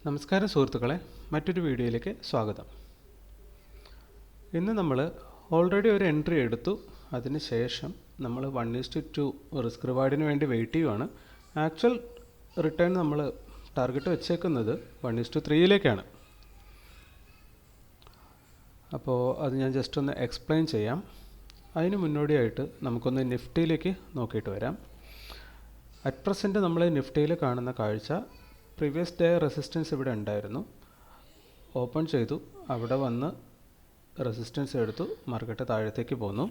നമസ്കാരം സുഹൃത്തുക്കളെ, മറ്റൊരു വീഡിയോയിലേക്ക് സ്വാഗതം. ഇന്ന് നമ്മൾ ഓൾറെഡി ഒരു എൻട്രി എടുത്തു. അതിനുശേഷം നമ്മൾ 1:2 റിസ്ക് റിവാർഡിന് വേണ്ടി വെയിറ്റ് ചെയ്യുവാണ്. ആക്ച്വൽ റിട്ടേൺ നമ്മൾ ടാർഗറ്റ് വെച്ചേക്കുന്നത് 1:3യിലേക്കാണ്. അപ്പോൾ അത് ഞാൻ ജസ്റ്റ് ഒന്ന് എക്സ്പ്ലെയിൻ ചെയ്യാം. അതിന് മുന്നോടിയായിട്ട് നമുക്കൊന്ന് നിഫ്റ്റിയിലേക്ക് നോക്കിയിട്ട് വരാം. അറ്റ് പ്രസൻറ്റ് നമ്മൾ നിഫ്റ്റിയിൽ കാണുന്ന കാഴ്ച, പ്രീവിയസ് ഡേ റെസിസ്റ്റൻസ് ഇവിടെ ഉണ്ടായിരുന്നു, ഓപ്പൺ ചെയ്തു, അവിടെ വന്ന് റെസിസ്റ്റൻസ് എടുത്തു, മാർക്കറ്റ് താഴത്തേക്ക് പോന്നു.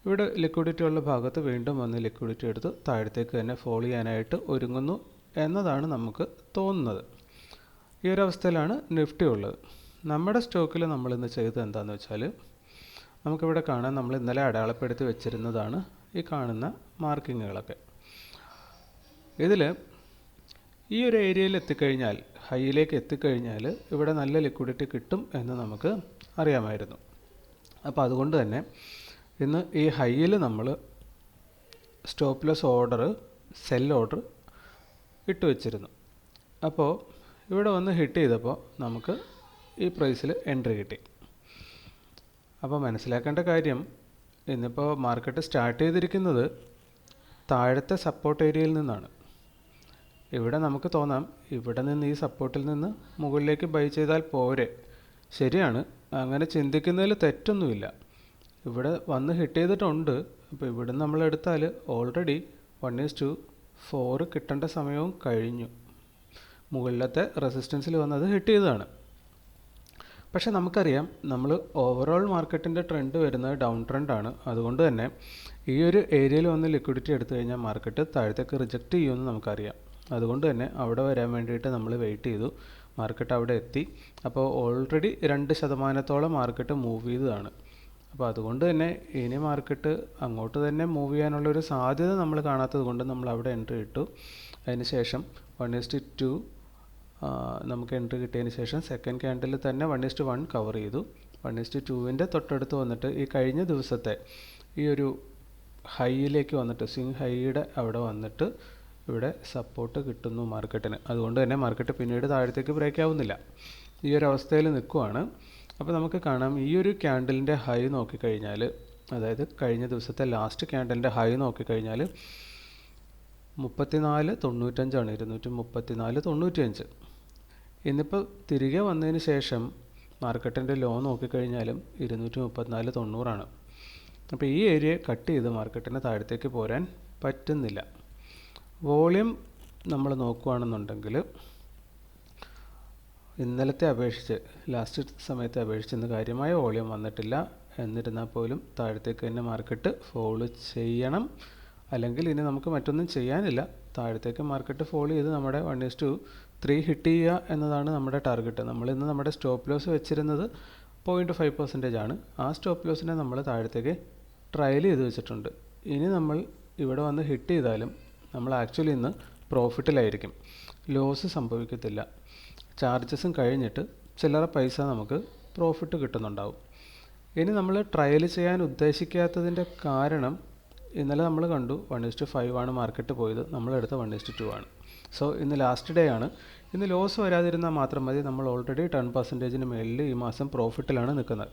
ഇവിടെ ലിക്വിഡിറ്റി ഉള്ള ഭാഗത്ത് വീണ്ടും വന്ന് ലിക്വിഡിറ്റി എടുത്ത് താഴത്തേക്ക് തന്നെ ഫോൾ ചെയ്യാനായിട്ട് ഒരുങ്ങുന്നു എന്നതാണ് നമുക്ക് തോന്നുന്നത്. ഈ ഒരു അവസ്ഥയിലാണ് നിഫ്റ്റി ഉള്ളത്. നമ്മുടെ സ്റ്റോക്കിൽ നമ്മളിന്ന് ചെയ്തത് എന്താണെന്ന് വെച്ചാൽ, നമുക്കിവിടെ കാണാൻ നമ്മൾ ഇന്നലെ അടയാളപ്പെടുത്തി വെച്ചിരുന്നതാണ് ഈ കാണുന്ന മാർക്കിങ്ങുകളൊക്കെ. ഇതിൽ ഈ ഒരു ഏരിയയിൽ എത്തിക്കഴിഞ്ഞാൽ, ഹൈയിലേക്ക് എത്തിക്കഴിഞ്ഞാൽ ഇവിടെ നല്ല ലിക്വിഡിറ്റി കിട്ടും എന്ന് നമുക്ക് അറിയാമായിരുന്നു. അപ്പോൾ അതുകൊണ്ട് തന്നെ ഇന്ന് ഈ ഹൈയിൽ നമ്മൾ stop loss order, sell order ഇട്ട് വെച്ചിരുന്നു. അപ്പോൾ ഇവിടെ വന്ന് ഹിറ്റ് ചെയ്തപ്പോൾ നമുക്ക് ഈ പ്രൈസിൽ എൻട്രി കിട്ടി. അപ്പോൾ മനസ്സിലാക്കേണ്ട കാര്യം, ഇന്നിപ്പോൾ മാർക്കറ്റ് സ്റ്റാർട്ട് ചെയ്തിരിക്കുന്നത് താഴത്തെ സപ്പോർട്ട് ഏരിയയിൽ നിന്നാണ്. ഇവിടെ നമുക്ക് തോന്നാം, ഇവിടെ നിന്ന് ഈ സപ്പോർട്ടിൽ നിന്ന് മുകളിലേക്ക് ബൈ ചെയ്താൽ പോരെ. ശരിയാണ്, അങ്ങനെ ചിന്തിക്കുന്നതിൽ തെറ്റൊന്നുമില്ല. ഇവിടെ വന്ന് ഹിറ്റ് ചെയ്തിട്ടുണ്ട്. അപ്പോൾ ഇവിടെ നമ്മൾ എടുത്താൽ ഓൾറെഡി 1:4 കിട്ടേണ്ട സമയവും കഴിഞ്ഞു. മുകളിലത്തെ റെസിസ്റ്റൻസിൽ വന്നത് ഹിറ്റ് ചെയ്തതാണ്. പക്ഷേ നമുക്കറിയാം, നമ്മൾ ഓവറോൾ മാർക്കറ്റിൻ്റെ ട്രെൻഡ് വരുന്നത് ഡൗൺ ട്രെൻഡാണ്. അതുകൊണ്ട് തന്നെ ഈ ഒരു ഏരിയയിൽ വന്ന് ലിക്വിഡിറ്റി എടുത്തു കഴിഞ്ഞാൽ മാർക്കറ്റ് താഴത്തേക്ക് റിജക്റ്റ് ചെയ്യുമെന്ന് നമുക്കറിയാം. അതുകൊണ്ട് തന്നെ അവിടെ വരാൻ വേണ്ടിയിട്ട് നമ്മൾ വെയിറ്റ് ചെയ്തു. മാർക്കറ്റ് അവിടെ എത്തി. അപ്പോൾ ഓൾറെഡി 2% മാർക്കറ്റ് മൂവ് ചെയ്തതാണ്. അപ്പോൾ അതുകൊണ്ട് തന്നെ ഇനി മാർക്കറ്റ് അങ്ങോട്ട് തന്നെ മൂവ് ചെയ്യാനുള്ളൊരു സാധ്യത നമ്മൾ കാണാത്തത് കൊണ്ട് നമ്മൾ അവിടെ എൻട്രി ഇട്ടു. അതിന് ശേഷം 1:2 നമുക്ക് എൻട്രി കിട്ടിയതിന് ശേഷം സെക്കൻഡ് ക്യാൻഡിൽ തന്നെ 1:1 കവർ ചെയ്തു. 1:2ൻ്റെ തൊട്ടടുത്ത് വന്നിട്ട് ഈ കഴിഞ്ഞ ദിവസത്തെ ഈ ഒരു ഹൈയിലേക്ക് വന്നിട്ട്, സ്വിംഗ് ഹൈയുടെ അവിടെ വന്നിട്ട് ഇവിടെ സപ്പോർട്ട് കിട്ടുന്നു മാർക്കറ്റിന്. അതുകൊണ്ട് തന്നെ മാർക്കറ്റ് പിന്നീട് താഴത്തേക്ക് ബ്രേക്ക് ആവുന്നില്ല, ഈ ഒരു അവസ്ഥയിൽ നിൽക്കുവാണ്. അപ്പോൾ നമുക്ക് കാണാം, ഈ ഒരു ക്യാൻഡലിൻ്റെ ഹൈ നോക്കിക്കഴിഞ്ഞാൽ, അതായത് കഴിഞ്ഞ ദിവസത്തെ ലാസ്റ്റ് ക്യാൻഡലിൻ്റെ ഹൈ നോക്കിക്കഴിഞ്ഞാൽ 34.95 234.95. ഇന്നിപ്പോൾ തിരികെ വന്നതിന് ശേഷം മാർക്കറ്റിൻ്റെ ലോ നോക്കിക്കഴിഞ്ഞാലും 234.90. അപ്പോൾ ഈ ഏരിയ കട്ട് ചെയ്ത് മാർക്കറ്റിന് താഴത്തേക്ക് പോരാൻ പറ്റുന്നില്ല. വോളിയം നമ്മൾ നോക്കുകയാണെന്നുണ്ടെങ്കിൽ ഇന്നലത്തെ അപേക്ഷിച്ച്, ലാസ്റ്റ് സമയത്തെ അപേക്ഷിച്ച് ഇന്ന് കാര്യമായ വോളിയം വന്നിട്ടില്ല. എന്നിരുന്നാൽ പോലും താഴത്തേക്ക് തന്നെ മാർക്കറ്റ് ഫോളോ ചെയ്യണം. അല്ലെങ്കിൽ ഇനി നമുക്ക് മറ്റൊന്നും ചെയ്യാനില്ല. താഴത്തേക്ക് മാർക്കറ്റ് ഫോളോ ചെയ്ത് നമ്മുടെ 1:3 ഹിറ്റ് ചെയ്യുക എന്നതാണ് നമ്മുടെ ടാർഗറ്റ്. നമ്മളിന്ന് നമ്മുടെ സ്റ്റോപ്പ് ലോസ് വെച്ചിരുന്നത് 0.5% ആണ്. ആ സ്റ്റോപ്പ് ലോസിനെ നമ്മൾ താഴത്തേക്ക് ട്രയൽ ചെയ്ത് വെച്ചിട്ടുണ്ട്. ഇനി നമ്മൾ ഇവിടെ വന്ന് ഹിറ്റ് ചെയ്താലും നമ്മൾ ആക്ച്വലി ഇന്ന് പ്രോഫിറ്റിലായിരിക്കും, ലോസ് സംഭവിക്കത്തില്ല. ചാർജസും കഴിഞ്ഞിട്ട് ചില്ലറ പൈസ നമുക്ക് പ്രോഫിറ്റ് കിട്ടുന്നുണ്ടാവും. ഇനി നമ്മൾ ട്രയൽ ചെയ്യാൻ ഉദ്ദേശിക്കാത്തതിൻ്റെ കാരണം, ഇന്നലെ നമ്മൾ കണ്ടു 1:5 ആണ് മാർക്കറ്റ് പോയത്, നമ്മളെടുത്ത 1:2 ആണ്. സോ ഇന്ന് ലാസ്റ്റ് ഡേ ആണ്. ഇന്ന് ലോസ് വരാതിരുന്നാൽ മാത്രം മതി. നമ്മൾ ഓൾറെഡി 10%-ന് മേളിൽ ഈ മാസം പ്രോഫിറ്റിലാണ് നിൽക്കുന്നത്.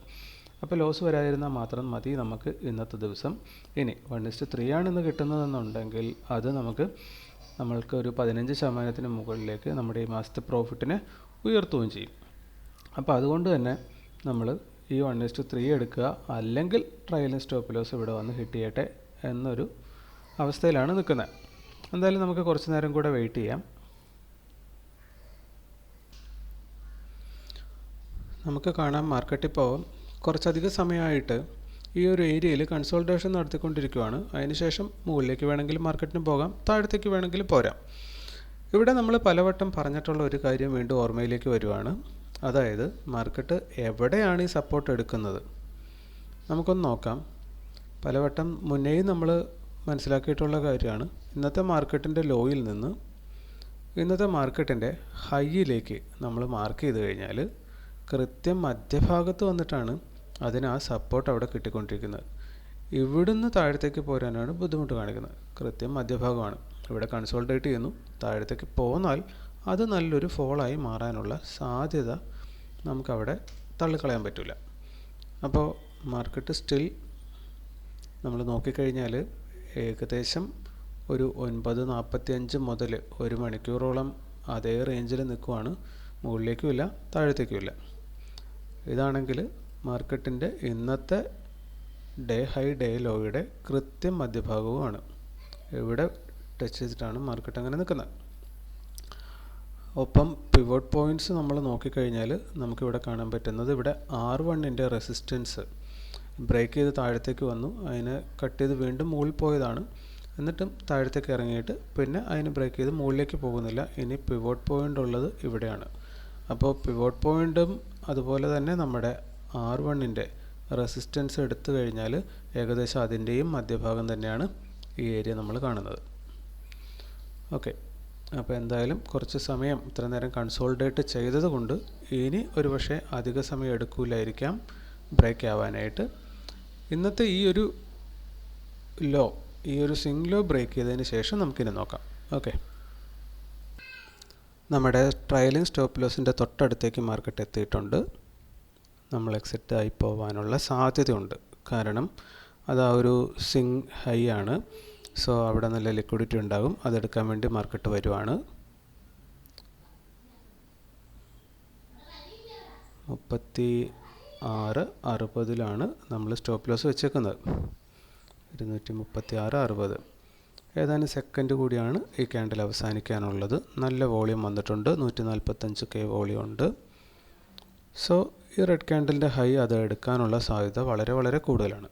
അപ്പോൾ ലോസ് വരാതിരുന്നാൽ മാത്രം മതി നമുക്ക് ഇന്നത്തെ ദിവസം. ഇനി 1:3 ആണ് ഇന്ന് കിട്ടുന്നതെന്നുണ്ടെങ്കിൽ അത് നമ്മൾക്ക് ഒരു 15% മുകളിലേക്ക് നമ്മുടെ ഈ മാസത്തെ പ്രോഫിറ്റിനെ ഉയർത്തുകയും ചെയ്യും. അപ്പോൾ അതുകൊണ്ട് തന്നെ നമ്മൾ ഈ 1:3 എടുക്കുക, അല്ലെങ്കിൽ ട്രയലും സ്റ്റോപ്പ് ലോസ് ഇവിടെ വന്ന് ഹിറ്റ് ചെയ്യട്ടെ എന്നൊരു അവസ്ഥയിലാണ് നിൽക്കുന്നത്. എന്തായാലും നമുക്ക് കുറച്ച് നേരം കൂടെ വെയിറ്റ് ചെയ്യാം. നമുക്ക് കാണാം, മാർക്കറ്റ് ഇപ്പോൾ കുറച്ചധികം സമയമായിട്ട് ഈ ഒരു ഏരിയയിൽ കൺസോൾട്ടേഷൻ നടത്തിക്കൊണ്ടിരിക്കുകയാണ്. അതിനുശേഷം മുകളിലേക്ക് വേണമെങ്കിലും മാർക്കറ്റിന് പോകാം, താഴത്തേക്ക് വേണമെങ്കിലും പോരാം. ഇവിടെ നമ്മൾ പലവട്ടം പറഞ്ഞിട്ടുള്ള ഒരു കാര്യം വീണ്ടും ഓർമ്മയിലേക്ക് വരുവാണ്. അതായത് മാർക്കറ്റ് എവിടെയാണ് ഈ സപ്പോർട്ട് എടുക്കുന്നത് നമുക്കൊന്ന് നോക്കാം. പലവട്ടം മുന്നേയും നമ്മൾ മനസ്സിലാക്കിയിട്ടുള്ള കാര്യമാണ്, ഇന്നത്തെ മാർക്കറ്റിൻ്റെ ലോയിൽ നിന്ന് ഇന്നത്തെ മാർക്കറ്റിൻ്റെ ഹൈയിലേക്ക് നമ്മൾ മാർക്ക് ചെയ്ത് കഴിഞ്ഞാൽ കൃത്യം മധ്യഭാഗത്ത് വന്നിട്ടാണ് അതിന് ആ സപ്പോർട്ട് അവിടെ കിട്ടിക്കൊണ്ടിരിക്കുന്നത്. ഇവിടുന്ന് താഴത്തേക്ക് പോരാനാണ് ബുദ്ധിമുട്ട് കാണിക്കുന്നത്. കൃത്യം മധ്യഭാഗമാണ്. ഇവിടെ കൺസോൾട്ടേറ്റ് ചെയ്യുന്നു, താഴത്തേക്ക് പോന്നാൽ അത് നല്ലൊരു ഫോളായി മാറാനുള്ള സാധ്യത നമുക്കവിടെ തള്ളിക്കളയാൻ പറ്റില്ല. അപ്പോൾ മാർക്കറ്റ് സ്റ്റിൽ നമ്മൾ നോക്കിക്കഴിഞ്ഞാൽ ഏകദേശം ഒരു 9:45 മുതൽ 1 മണിക്കൂറോളം അതേ റേഞ്ചിൽ നിൽക്കുവാണ്. മുകളിലേക്കുമില്ല താഴത്തേക്കുമില്ല. ഇതാണെങ്കിൽ മാർക്കറ്റിൻ്റെ ഇന്നത്തെ ഡേ ഹൈ ഡേ ലോയുടെ കൃത്യം മധ്യഭാഗവുമാണ്. ഇവിടെ ടച്ച് ചെയ്തിട്ടാണ് മാർക്കറ്റ് അങ്ങനെ നിൽക്കുന്നത്. ഒപ്പം പിവോട്ട് പോയിൻറ്റ്സ് നമ്മൾ നോക്കിക്കഴിഞ്ഞാൽ നമുക്കിവിടെ കാണാൻ പറ്റുന്നത് ഇവിടെ R1ൻ്റെ റെസിസ്റ്റൻസ് ബ്രേക്ക് ചെയ്ത് താഴത്തേക്ക് വന്നു, അതിനെ കട്ട് ചെയ്ത് വീണ്ടും മുകളിൽ പോയതാണ്. എന്നിട്ടും താഴത്തേക്ക് ഇറങ്ങിയിട്ട് പിന്നെ അതിന് ബ്രേക്ക് ചെയ്ത് മുകളിലേക്ക് പോകുന്നില്ല. ഇനി പിവോട്ട് പോയിൻ്റ് ഉള്ളത് ഇവിടെയാണ്. അപ്പോൾ പിവോട്ട് പോയിൻറ്റും അതുപോലെ തന്നെ നമ്മുടെ R1ൻ്റെ റെസിസ്റ്റൻസ് എടുത്തു കഴിഞ്ഞാൽ ഏകദേശം അതിൻ്റെയും മധ്യഭാഗം തന്നെയാണ് ഈ ഏരിയ നമ്മൾ കാണുന്നത്. ഓക്കെ, അപ്പോൾ എന്തായാലും കുറച്ച് സമയം ഇത്ര നേരം കൺസോൾഡേറ്റ് ചെയ്തത് കൊണ്ട് ഇനി ഒരുപക്ഷെ അധിക സമയം എടുക്കില്ലായിരിക്കാം ബ്രേക്ക് ആവാനായിട്ട്. ഇന്നത്തെ ഈ ഒരു ലോ, ഈ ഒരു സ്വിംഗ് ലോ ബ്രേക്ക് ചെയ്തതിന് ശേഷം നമുക്കിനി നോക്കാം. ഓക്കെ, നമ്മുടെ ട്രailing സ്റ്റോപ്പ് ലോസിൻ്റെ തൊട്ടടുത്തേക്ക് മാർക്കറ്റ് എത്തിയിട്ടുണ്ട്. നമ്മൾ എക്സിറ്റ് ആയി പോകാനുള്ള സാധ്യതയുണ്ട്. കാരണം അത് ആ ഒരു സ്വിംഗ് ഹൈ ആണ്. സോ അവിടെ നല്ല ലിക്വിഡിറ്റി ഉണ്ടാകും. അതെടുക്കാൻ വേണ്ടി മാർക്കറ്റ് വരുവാണ്. 36.60 നമ്മൾ സ്റ്റോപ്പ് ലോസ് വെച്ചേക്കുന്നത്. 236.60. ഏതാനും സെക്കൻഡ് കൂടിയാണ് ഈ ക്യാൻഡിൽ അവസാനിക്കാനുള്ളത്. നല്ല വോളിയം വന്നിട്ടുണ്ട്. 145K വോളിയം ഉണ്ട്. സോ ഈ റെഡ് ക്യാൻഡലിൻ്റെ ഹൈ അത് എടുക്കാനുള്ള സാധ്യത വളരെ വളരെ കൂടുതലാണ്.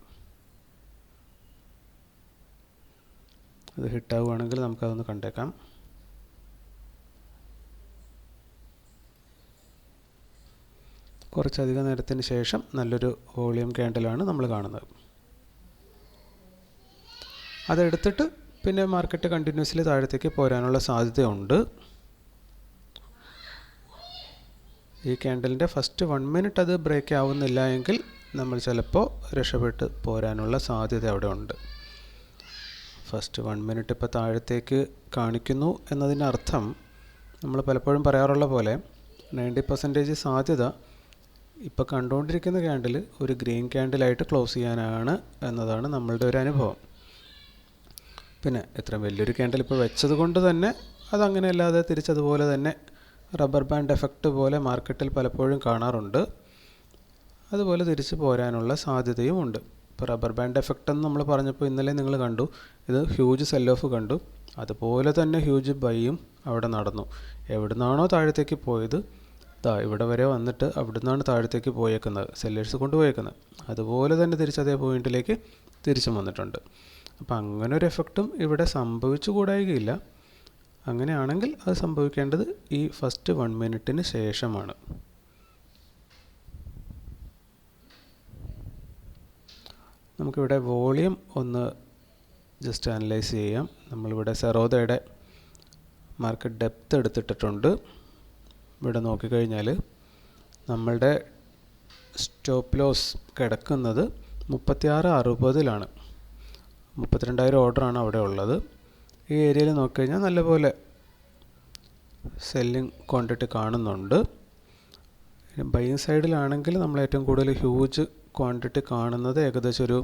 അത് ഹിറ്റാവുകയാണെങ്കിൽ നമുക്കതൊന്ന് കണ്ടേക്കാം. കുറച്ചധികം നേരത്തിന് ശേഷം നല്ലൊരു വോളിയം ക്യാൻഡിലാണ് നമ്മൾ കാണുന്നത്. അതെടുത്തിട്ട് പിന്നെ മാർക്കറ്റ് കണ്ടിന്യൂസ്ലി താഴത്തേക്ക് പോരാനുള്ള സാധ്യതയുണ്ട്. ഈ ക്യാൻഡലിൻ്റെ ഫസ്റ്റ് 1 മിനിറ്റ് അത് ബ്രേക്ക് ആവുന്നില്ല എങ്കിൽ നമ്മൾ ചിലപ്പോൾ രക്ഷപ്പെട്ട് പോരാനുള്ള സാധ്യത അവിടെ ഉണ്ട്. ഫസ്റ്റ് 1 മിനിറ്റ് ഇപ്പോൾ താഴത്തേക്ക് കാണിക്കുന്നു എന്നതിനർത്ഥം നമ്മൾ പലപ്പോഴും പറയാറുള്ള പോലെ 90% സാധ്യത ഇപ്പോൾ കണ്ടുകൊണ്ടിരിക്കുന്ന ക്യാൻഡിൽ ഒരു ഗ്രീൻ ക്യാൻഡിലായിട്ട് ക്ലോസ് ചെയ്യാനാണ് എന്നതാണ് നമ്മളുടെ ഒരു അനുഭവം. പിന്നെ ഇത്രയും വലിയൊരു ക്യാൻഡിൽ ഇപ്പോൾ വെച്ചത് കൊണ്ട് തന്നെ അതങ്ങനെ അല്ലാതെ തിരിച്ചതുപോലെ തന്നെ റബ്ബർ ബാൻഡ് എഫക്റ്റ് പോലെ മാർക്കറ്റിൽ പലപ്പോഴും കാണാറുണ്ട്. അതുപോലെ തിരിച്ച് പോരാനുള്ള സാധ്യതയും ഉണ്ട്. ഇപ്പോൾ റബ്ബർ ബാൻഡ് എഫക്റ്റ് എന്ന് നമ്മൾ പറഞ്ഞപ്പോൾ ഇന്നലെ നിങ്ങൾ കണ്ടു, ഇത് ഹ്യൂജ് സെൽ ഓഫ് കണ്ടു. അതുപോലെ തന്നെ ഹ്യൂജ് ബൈയും അവിടെ നടന്നു. എവിടെ നിന്നാണോ താഴത്തേക്ക് പോയത് ഇവിടെ വരെ വന്നിട്ട് അവിടെ നിന്നാണ് താഴത്തേക്ക് പോയേക്കുന്നത്, സെല്ലേഴ്സ് കൊണ്ടുപോയേക്കുന്നത്. അതുപോലെ തന്നെ തിരിച്ച് അതേ പോയിന്റിലേക്ക് തിരിച്ചും വന്നിട്ടുണ്ട്. അപ്പോൾ അങ്ങനെ ഒരു എഫക്റ്റും ഇവിടെ സംഭവിച്ചു കൂടായികയില്ല. അങ്ങനെയാണെങ്കിൽ അത് സംഭവിക്കേണ്ടത് ഈ ഫസ്റ്റ് 1 മിനിറ്റിന് ശേഷമാണ്. നമുക്കിവിടെ വോളിയം ഒന്ന് ജസ്റ്റ് അനലൈസ് ചെയ്യാം. നമ്മളിവിടെ സെറോദയുടെ മാർക്കറ്റ് ഡെപ്ത് എടുത്തിട്ടുണ്ട്. ഇവിടെ നോക്കിക്കഴിഞ്ഞാൽ നമ്മളുടെ സ്റ്റോപ്പ് ലോസ് കിടക്കുന്നത് 36.60 32,000 ഓർഡറാണ് അവിടെ ഉള്ളത്. ഈ ഏരിയയിൽ നോക്കിക്കഴിഞ്ഞാൽ നല്ലപോലെ സെല്ലിംഗ് ക്വാണ്ടിറ്റി കാണുന്നുണ്ട്. ബൈയിങ് സൈഡിലാണെങ്കിൽ നമ്മൾ ഏറ്റവും കൂടുതൽ ഹ്യൂജ് ക്വാണ്ടിറ്റി കാണുന്നത് ഏകദേശം ഒരു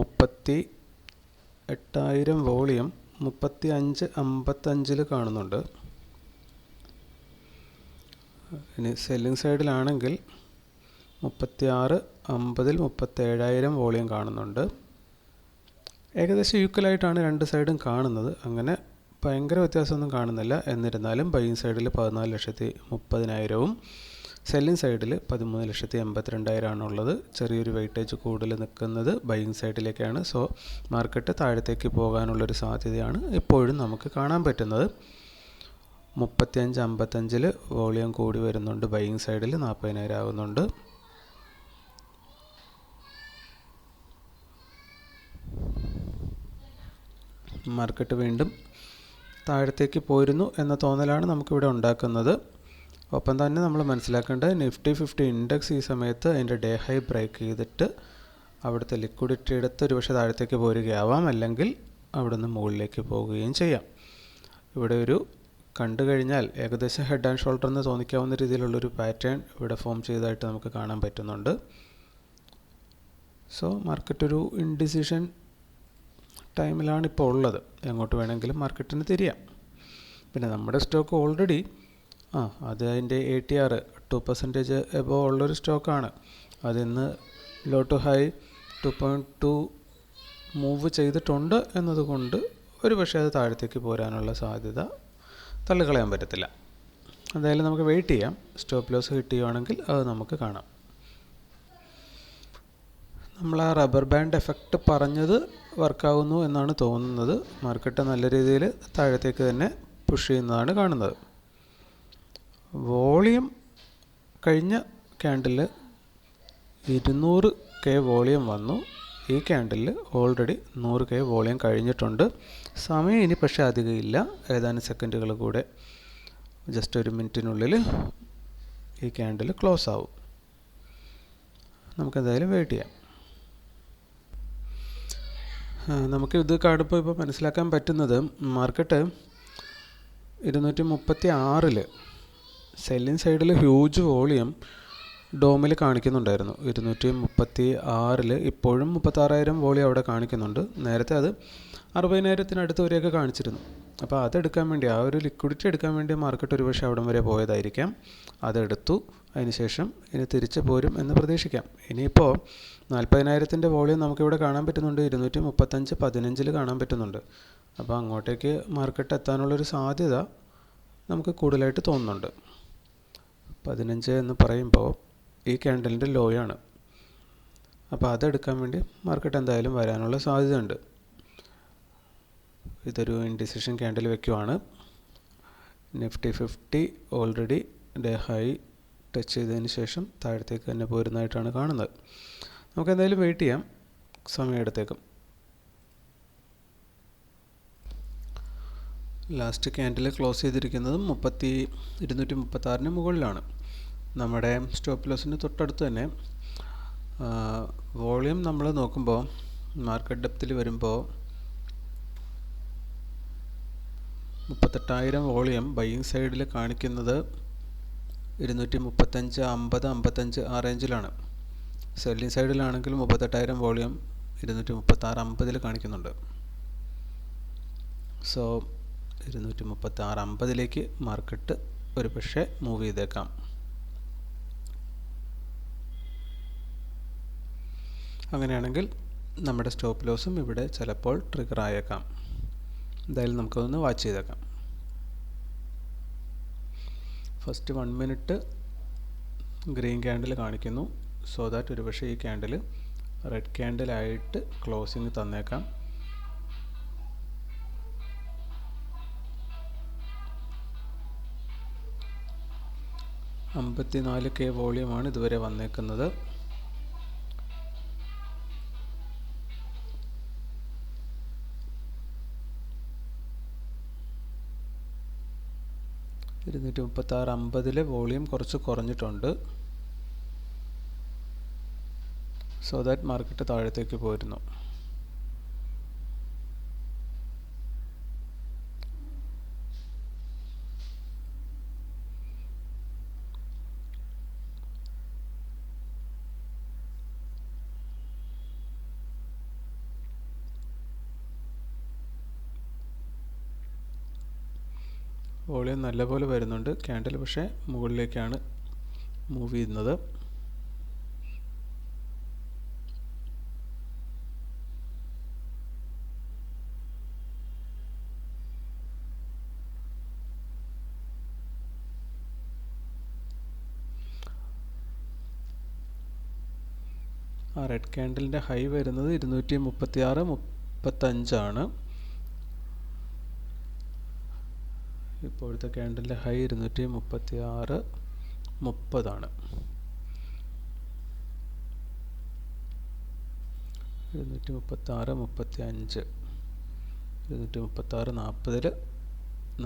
38,000 വോളിയം 35.55 കാണുന്നുണ്ട്. ഇനി സെല്ലിംഗ് സൈഡിലാണെങ്കിൽ 36.50 37,000 വോളിയം കാണുന്നുണ്ട്. ഏകദേശം ഈക്വലായിട്ടാണ് രണ്ട് സൈഡും കാണുന്നത്. അങ്ങനെ ഭയങ്കര വ്യത്യാസമൊന്നും കാണുന്നില്ല. എന്നിരുന്നാലും ബൈയിങ് സൈഡിൽ 14,30,000 സെല്ലിംഗ് സൈഡിൽ 13,82,000 ഉള്ളത്. ചെറിയൊരു വെയിറ്റേജ് കൂടുതൽ നിൽക്കുന്നത് ബൈയിങ് സൈഡിലേക്കാണ്. സോ മാർക്കറ്റ് താഴത്തേക്ക് പോകാനുള്ളൊരു സാധ്യതയാണ് ഇപ്പോഴും നമുക്ക് കാണാൻ പറ്റുന്നത്. 35.55 വോളിയം കൂടി വരുന്നുണ്ട്. ബൈയിങ് സൈഡിൽ 40,000 ആകുന്നുണ്ട്. മാർക്കറ്റ് വീണ്ടും താഴത്തേക്ക് പോയിരുന്നു എന്ന തോന്നലാണ് നമുക്കിവിടെ ഉണ്ടാക്കുന്നത്. ഒപ്പം തന്നെ നമ്മൾ മനസ്സിലാക്കേണ്ടത് നിഫ്റ്റി 50 ഇൻഡെക്സ് ഈ സമയത്ത് അതിൻ്റെ ഡേ ഹൈ ബ്രേക്ക് ചെയ്തിട്ട് അവിടുത്തെ ലിക്വിഡിറ്റി എടുത്ത് ഒരുപക്ഷെ താഴത്തേക്ക് പോരുകയാവാം, അല്ലെങ്കിൽ അവിടെ നിന്ന് മുകളിലേക്ക് പോവുകയും ചെയ്യാം. ഇവിടെ ഒരു കണ്ടു കഴിഞ്ഞാൽ ഏകദേശം ഹെഡ് ആൻഡ് ഷോൾഡർ എന്ന് തോന്നിക്കാവുന്ന രീതിയിലുള്ളൊരു പാറ്റേൺ ഇവിടെ ഫോം ചെയ്തതായിട്ട് നമുക്ക് കാണാൻ പറ്റുന്നുണ്ട്. സോ മാർക്കറ്റ് ഒരു ഇൻഡിസിഷൻ ടൈമിലാണ് ഇപ്പോൾ ഉള്ളത്. എങ്ങോട്ട് വേണമെങ്കിലും മാർക്കറ്റിന് തിരിയാം. പിന്നെ നമ്മുടെ സ്റ്റോക്ക് ഓൾറെഡി അത് അതിൻ്റെ ATR 2% എബോ ഉള്ളൊരു സ്റ്റോക്കാണ്. അതിന്ന് ലോ ടു ഹൈ 2.2 മൂവ് ചെയ്തിട്ടുണ്ട് എന്നതുകൊണ്ട് ഒരു പക്ഷേ അത് താഴത്തേക്ക് പോരാനുള്ള സാധ്യത തള്ളിക്കളയാൻ പറ്റത്തില്ല. എന്തായാലും നമുക്ക് വെയിറ്റ് ചെയ്യാം. സ്റ്റോപ്പ് ലോസ് ഹിറ്റ് ചെയ്യുകയാണെങ്കിൽ അത് നമുക്ക് കാണാം. നമ്മൾ ആ റബ്ബർ ബാൻഡ് എഫക്റ്റ് പറഞ്ഞത് വർക്കാവുന്നു എന്നാണ് തോന്നുന്നത്. മാർക്കറ്റ് നല്ല രീതിയിൽ താഴത്തേക്ക് തന്നെ പുഷ് ചെയ്യുന്നതാണ് കാണുന്നത്. വോളിയം കഴിഞ്ഞ ക്യാൻഡിൽ 200K വോളിയം വന്നു. ഈ ക്യാൻഡിൽ ഓൾറെഡി 100K വോളിയം കഴിഞ്ഞിട്ടുണ്ട്. സമയം ഇനി പക്ഷേ അധികം ഇല്ല. ഏതാനും സെക്കൻഡുകൾ കൂടെ, ജസ്റ്റ് ഒരു മിനിറ്റിനുള്ളിൽ ഈ ക്യാൻഡിൽ ക്ലോസ് ആവും. നമുക്കെന്തായാലും വെയിറ്റ് ചെയ്യാം. നമുക്ക് ഇത് കാണുമ്പോൾ ഇപ്പോൾ മനസ്സിലാക്കാൻ പറ്റുന്നത് മാർക്കറ്റ് 236 സെല്ലിംഗ് സൈഡിൽ ഹ്യൂജ് വോളിയം ഡോമിൽ കാണിക്കുന്നുണ്ടായിരുന്നു. 236 ഇപ്പോഴും 36,000 വോളിയം അവിടെ കാണിക്കുന്നുണ്ട്. നേരത്തെ അത് 60,000 വരെയൊക്കെ കാണിച്ചിരുന്നു. അപ്പോൾ അതെടുക്കാൻ വേണ്ടി, ആ ഒരു ലിക്വിഡിറ്റി എടുക്കാൻ വേണ്ടി മാർക്കറ്റ് ഒരു പക്ഷേ അവിടം വരെ പോയതായിരിക്കാം. അതെടുത്തു. അതിനുശേഷം ഇനി തിരിച്ച് പോരും എന്ന് പ്രതീക്ഷിക്കാം. ഇനിയിപ്പോൾ 40,000 വോളിയം നമുക്കിവിടെ കാണാൻ പറ്റുന്നുണ്ട്. 235.15 കാണാൻ പറ്റുന്നുണ്ട്. അപ്പോൾ അങ്ങോട്ടേക്ക് മാർക്കറ്റ് എത്താനുള്ളൊരു സാധ്യത നമുക്ക് കൂടുതലായിട്ട് തോന്നുന്നുണ്ട്. 15 എന്ന് പറയുമ്പോൾ ഈ ക്യാൻഡലിൻ്റെ ലോയാണ്. അപ്പോൾ അതെടുക്കാൻ വേണ്ടി മാർക്കറ്റ് എന്തായാലും വരാനുള്ള സാധ്യതയുണ്ട്. ഇതൊരു ഇൻഡിസിഷൻ ക്യാൻഡിൽ വയ്ക്കുവാണ്. Nifty 50 already day high touch ചെയ്തതിന് ശേഷം താഴത്തേക്ക് തന്നെ പോരുന്നതായിട്ടാണ് കാണുന്നത്. നമുക്ക് എന്തായാലും വെയിറ്റ് ചെയ്യാം. സമയം എടുത്തേക്കും. ലാസ്റ്റ് ക്യാൻഡിൽ ക്ലോസ് ചെയ്തിരിക്കുന്നത് 236 മുകളിലാണ്. നമ്മുടെ സ്റ്റോപ്പ് ലോസിന് തൊട്ടടുത്ത് തന്നെ. വോളിയം നമ്മൾ നോക്കുമ്പോൾ മാർക്കറ്റ് ഡെപ്തിൽ വരുമ്പോൾ 38,000 വോളിയം ബൈയിങ് സൈഡിൽ കാണിക്കുന്നത് 235, 50, 55 ആ റേഞ്ചിലാണ്. സെല്ലിംഗ് സൈഡിലാണെങ്കിൽ 38,000 വോളിയം 236, 50 കാണിക്കുന്നുണ്ട്. സോ 236, 50 മാർക്കറ്റ് ഒരു പക്ഷേ മൂവ് ചെയ്തേക്കാം. അങ്ങനെയാണെങ്കിൽ നമ്മുടെ സ്റ്റോപ്പ് ലോസും ഇവിടെ ചിലപ്പോൾ ട്രിഗർ ആയേക്കാം. എന്തായാലും നമുക്കതൊന്ന് വാച്ച് ചെയ്തേക്കാം. ഫസ്റ്റ് 1 മിനിറ്റ് ഗ്രീൻ ക്യാൻഡിൽ കാണിക്കുന്നു. സോ ദാറ്റ് ഒരു പക്ഷേ ഈ ക്യാൻഡിൽ റെഡ് ക്യാൻഡിലായിട്ട് ക്ലോസിങ് തന്നേക്കാം. $54K വോളിയമാണ് ഇതുവരെ വന്നേക്കുന്നത്. $236.50 വോളിയം കുറച്ച് കുറഞ്ഞിട്ടുണ്ട്. സോ ദാറ്റ് മാർക്കറ്റ് താഴത്തേക്ക് പോരുന്നു. വോളിയം നല്ലപോലെ വരുന്നുണ്ട്. ക്യാൻഡിൽ പക്ഷേ മുകളിലേക്കാണ് മൂവ് ചെയ്യുന്നത്. ആ റെഡ് ക്യാൻഡിലിൻ്റെ ഹൈ വരുന്നത് 236.35 ആണ്. ഇപ്പോഴത്തെ ക്യാൻഡിലിൻ്റെ ഹൈ 236.30 ആണ്. 236.35, 236.40,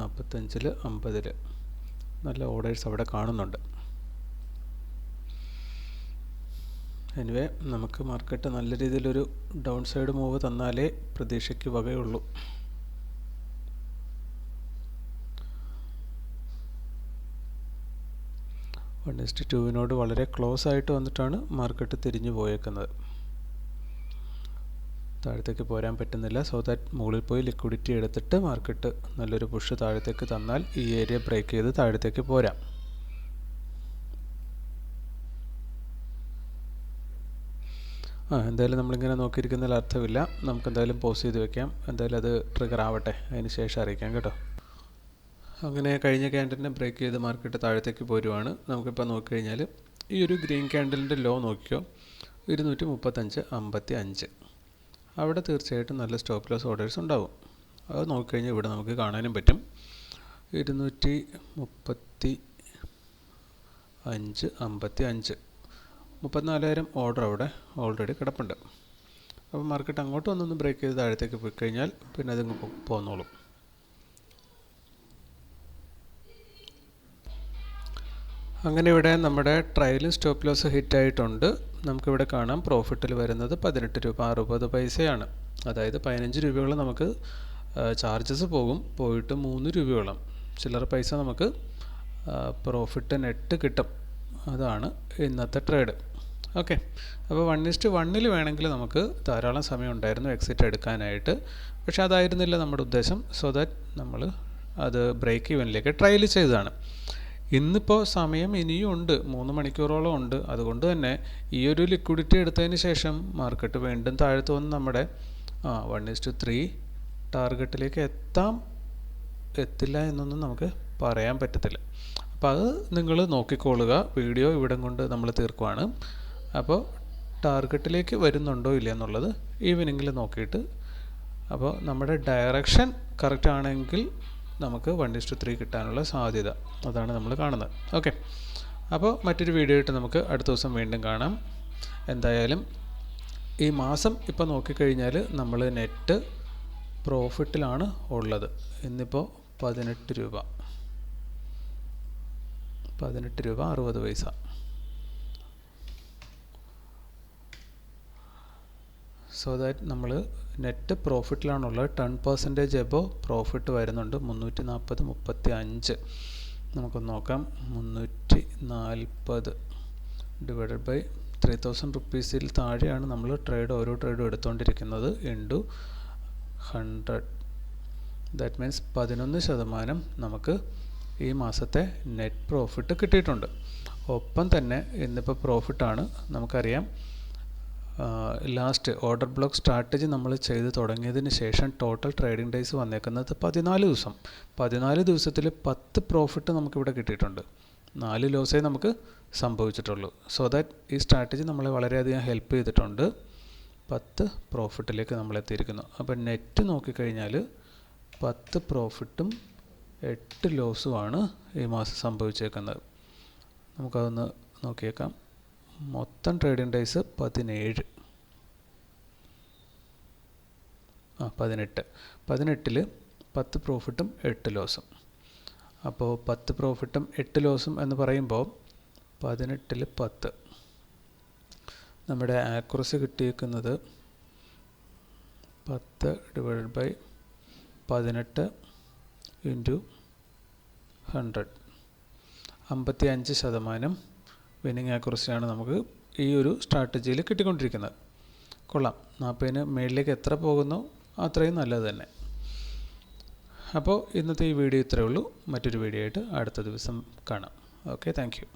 45, 50 നല്ല ഓർഡേഴ്സ് അവിടെ കാണുന്നുണ്ട്. എനിവേ നമുക്ക് മാർക്കറ്റ് നല്ല രീതിയിലൊരു ഡൗൺ സൈഡ് മൂവ് തന്നാലേ പ്രതീക്ഷയ്ക്ക് വകയുള്ളൂ. 1:2 വളരെ ക്ലോസ് ആയിട്ട് വന്നിട്ടാണ് മാർക്കറ്റ് തിരിഞ്ഞു പോയേക്കുന്നത്. താഴത്തേക്ക് പോരാൻ പറ്റുന്നില്ല. സോ ദാറ്റ് മുകളിൽ പോയി ലിക്വിഡിറ്റി എടുത്തിട്ട് മാർക്കറ്റ് നല്ലൊരു പുഷ് താഴത്തേക്ക് തന്നാൽ ഈ ഏരിയ ബ്രേക്ക് ചെയ്ത് താഴത്തേക്ക് പോരാം. എന്തായാലും നമ്മളിങ്ങനെ നോക്കിയിരിക്കുന്നതിൽ അർത്ഥമില്ല. നമുക്ക് എന്തായാലും പോസ് ചെയ്ത് വെക്കാം. എന്തായാലും അത് ട്രിഗർ ആവട്ടെ, അതിന് ശേഷം അറിയിക്കാം കേട്ടോ. അങ്ങനെ കഴിഞ്ഞ ക്യാൻഡലിനെ ബ്രേക്ക് ചെയ്ത് മാർക്കറ്റ് താഴത്തേക്ക് പോരുവാണ്. നമുക്കിപ്പോൾ നോക്കിക്കഴിഞ്ഞാൽ ഈ ഒരു ഗ്രീൻ ക്യാൻഡലിൻ്റെ ലോ നോക്കിയോ, 235.55. അവിടെ തീർച്ചയായിട്ടും നല്ല സ്റ്റോപ്പ് ലോസ് ഓർഡേഴ്സ് ഉണ്ടാവും. അത് നോക്കിക്കഴിഞ്ഞാൽ ഇവിടെ നമുക്ക് കാണാനും പറ്റും. 235.55 34,000 ഓർഡർ അവിടെ ഓൾറെഡി കിടപ്പുണ്ട്. അപ്പോൾ മാർക്കറ്റ് അങ്ങോട്ട് വന്നൊന്ന് ബ്രേക്ക് ചെയ്ത് താഴത്തേക്ക് പോയി കഴിഞ്ഞാൽ പിന്നെ അതിങ്ങ് പോന്നോളും. അങ്ങനെ ഇവിടെ നമ്മുടെ ട്രയലും സ്റ്റോപ്പ് ലോസ് ഹിറ്റായിട്ടുണ്ട്. നമുക്കിവിടെ കാണാം പ്രോഫിറ്റിൽ വരുന്നത് 18 രൂപ 60 പൈസയാണ്. അതായത് 15 രൂപയോളം നമുക്ക് ചാർജസ് പോയിട്ട് 3 രൂപയോളം ചില്ലറ പൈസ നമുക്ക് പ്രോഫിറ്റ് നെറ്റ് കിട്ടും. അതാണ് ഇന്നത്തെ ട്രേഡ്. ഓക്കെ, അപ്പോൾ 1:1 വേണമെങ്കിൽ നമുക്ക് ധാരാളം സമയം ഉണ്ടായിരുന്നു എക്സിറ്റ് എടുക്കാനായിട്ട്. പക്ഷേ അതായിരുന്നില്ല നമ്മുടെ ഉദ്ദേശം. സോ ദാറ്റ് നമ്മൾ അത് ബ്രേക്ക് ഈവനിലേക്ക് ട്രയൽ ചെയ്തതാണ്. ഇന്നിപ്പോൾ സമയം ഇനിയും ഉണ്ട്, 3 മണിക്കൂറോളം ഉണ്ട്. അതുകൊണ്ട് തന്നെ ഈ ഒരു ലിക്വിഡിറ്റി എടുത്തതിന് ശേഷം മാർക്കറ്റ് വീണ്ടും താഴത്ത് വന്ന് നമ്മുടെ 1:3 ടാർഗറ്റിലേക്ക് എത്തില്ല എന്നൊന്നും നമുക്ക് പറയാൻ പറ്റത്തില്ല. അപ്പോൾ അത് നിങ്ങൾ നോക്കിക്കോളുക. വീഡിയോ ഇവിടെ കൊണ്ട് നമ്മൾ തീർക്കുവാണ്. അപ്പോൾ ടാർഗറ്റിലേക്ക് വരുന്നുണ്ടോ ഇല്ല എന്നുള്ളത് ഈവനിങ്ങിൽ നോക്കിയിട്ട്, അപ്പോൾ നമ്മുടെ ഡയറക്ഷൻ കറക്റ്റ് ആണെങ്കിൽ നമുക്ക് 1:3 കിട്ടാനുള്ള സാധ്യത അതാണ് നമ്മൾ കാണുന്നത്. ഓക്കെ, അപ്പോൾ മറ്റൊരു വീഡിയോ ആയിട്ട് നമുക്ക് അടുത്ത ദിവസം വീണ്ടും കാണാം. എന്തായാലും ഈ മാസം ഇപ്പോൾ നോക്കിക്കഴിഞ്ഞാൽ നമ്മൾ നെറ്റ് പ്രോഫിറ്റിലാണ് ഉള്ളത്. ഇന്നിപ്പോൾ 18 രൂപ 60 പൈസ. സോ ദാറ്റ് നമ്മൾ നെറ്റ് പ്രോഫിറ്റിലാണുള്ളത്. 10% എബോ പ്രോഫിറ്റ് വരുന്നുണ്ട്. 340.35 നമുക്കൊന്ന് നോക്കാം. 340 ഡിവൈഡഡ് ബൈ 3000 റുപ്പീസിൽ താഴെയാണ് നമ്മൾ ഓരോ ട്രേഡും എടുത്തുകൊണ്ടിരിക്കുന്നത്. ഇൻറ്റു 100 ദാറ്റ് മീൻസ് 11% നമുക്ക് ഈ മാസത്തെ നെറ്റ് പ്രോഫിറ്റ് കിട്ടിയിട്ടുണ്ട്. ഒപ്പം തന്നെ ഇന്നിപ്പോൾ പ്രോഫിറ്റാണ്. നമുക്കറിയാം ലാസ്റ്റ് ഓർഡർ ബ്ലോക്ക് സ്ട്രാറ്റജി നമ്മൾ ചെയ്ത് തുടങ്ങിയതിന് ശേഷം ടോട്ടൽ ട്രേഡിംഗ് ഡേയ്സ് വന്നേക്കുന്നത് 14 ദിവസം. 14 ദിവസത്തിൽ 10 പ്രോഫിറ്റ് നമുക്കിവിടെ കിട്ടിയിട്ടുണ്ട്. 4 ലോസേ നമുക്ക് സംഭവിച്ചിട്ടുള്ളൂ. സോ ദാറ്റ് ഈ സ്ട്രാറ്റജി നമ്മളെ വളരെയധികം ഹെൽപ്പ് ചെയ്തിട്ടുണ്ട്. 10 പ്രോഫിറ്റിലേക്ക് നമ്മൾ എത്തിയിരിക്കുന്നു. അപ്പോൾ നെറ്റ് നോക്കിക്കഴിഞ്ഞാൽ 10 പ്രോഫിറ്റും 8 ലോസുമാണ് ഈ മാസം സംഭവിച്ചേക്കുന്നത്. നമുക്കതൊന്ന് നോക്കിയേക്കാം. മൊത്തം ട്രേഡിംഗ് ഡേയ്സ് 18. 18ൽ 10 പ്രോഫിറ്റും 8 ലോസും. അപ്പോൾ 10 പ്രോഫിറ്റും 8 ലോസും എന്ന് പറയുമ്പോൾ 18ൽ 10 നമ്മുടെ ആക്യുറസി കിട്ടിയിരിക്കുന്നത് 10 ഡിവൈഡഡ് ബൈ 18 ഇൻറ്റു 100 55% വിന്നിങ് ആക്യുറസിയാണ് നമുക്ക് ഈ ഒരു സ്ട്രാറ്റജിയിൽ കിട്ടിക്കൊണ്ടിരിക്കുന്നത്. കൊള്ളാം. 40-ന് മേളിലേക്ക് എത്ര പോകുന്നു അത്രയും നല്ലത് തന്നെ. അപ്പോൾ ഇന്നത്തെ ഈ വീഡിയോ ഇത്രയേ ഉള്ളൂ. മറ്റൊരു വീഡിയോ ആയിട്ട് അടുത്ത ദിവസം കാണാം. Okay, thank you.